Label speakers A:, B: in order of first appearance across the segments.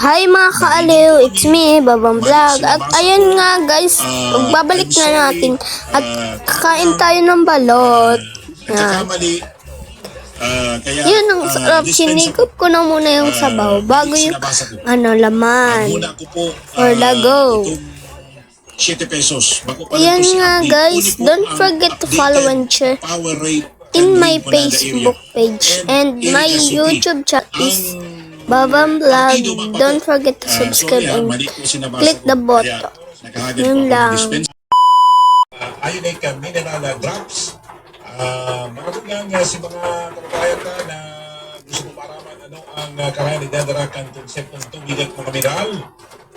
A: Hi mga kaaliw, it's me, Babang Vlog. At ayan nga guys, magbabalik na natin at kakain tayo ng balot. Yan. Yun ang sarap, sinigop ko na muna yung sabaw bago yung laman or lago.
B: 7 pesos.
A: Ayan nga guys, don't forget to follow and share in my Facebook page and my YouTube channel is Babang Vlog. Don't forget to subscribe and click the button. Yun lang.
B: Ionic mineral drops. Maraming lang si mga kababayan na gusto mo maraman ano ang kaya nagdadarak ang konseptong tubig at mga mineral.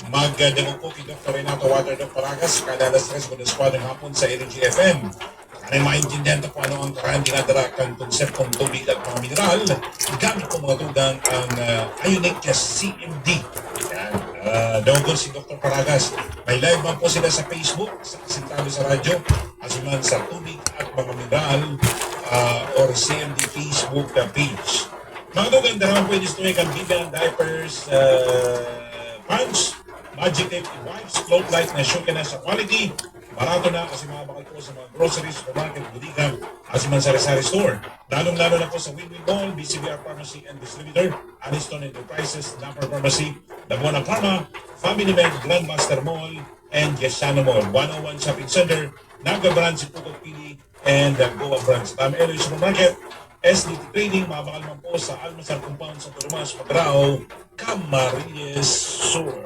B: Magdagong po kay Dr. Renato Water Doc Paragas, kada alas 3 ko ng hapon sa Energy FM. Ano maintindihan na po ano ang kaya dinadarak ang konseptong tubig at mga mineral gamit po mga tugang ang Ionic CMD. Dogon si Dr. Paragas. May live man po sila sa Facebook, sa Kasintado sa radyo, asiman sa tubig at mga mineral or CMD Facebook page. Mga tugang naman po ito ay kambigan, diapers, pants, magic tape, wipes, float light na sure ka na sa quality. Barato na kasi mga bakal po sa mga groceries, supermarket, budigan, asiman sa Rizal Store. Lalong-lalo na po sa Win-Win Mall, BCBR Pharmacy and Distributor, Aniston Enterprises, Napper Pharmacy, Labuana Pharma, Family Med, Grandmaster Mall, and Yesano Mall. 101 Shopping Center, Naga Branch, Pukot Pili, and Goa Branch. Tam Eloy Supermarket, SDT Trading, mga bakal man po sa Almasar Compound sa Tomas, Pagrao, Camarines Sur.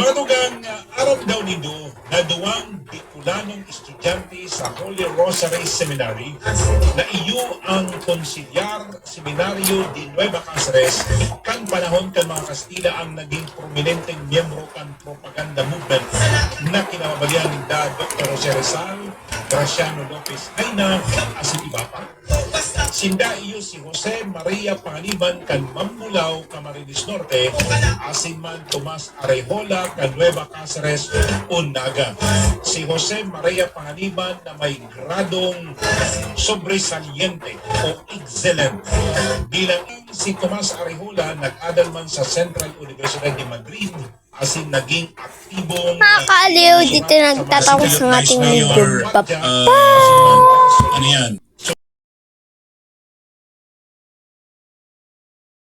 B: Mga tugang, araw daw nito na duwang Bicolanong estudyante sa Holy Rosary Seminary na iyo ang konsilyar Seminario de Nueva Cáceres kan panahon kan mga Kastila ang naging prominenteng miyembro kan propaganda movement na kinamabalian ni Dr. Jose Rizal, Graciano Lopez Ayna, asin iba pa. Sinda iyo si Jose Maria Panganiban kan Mamulaw, Camarines Norte, asin man Tomas Arejola kan Nueva Cáceres, Unaga. Si Jose Maria Panganiban na may gradong sobresaliente o excellent. Bilang si Tomas Arejola nag-adal man sa Central Universidad de Madrid, asin naging aktibong
A: Mga kaaliw, dito nagtatapos ng ating video.
B: ano yan?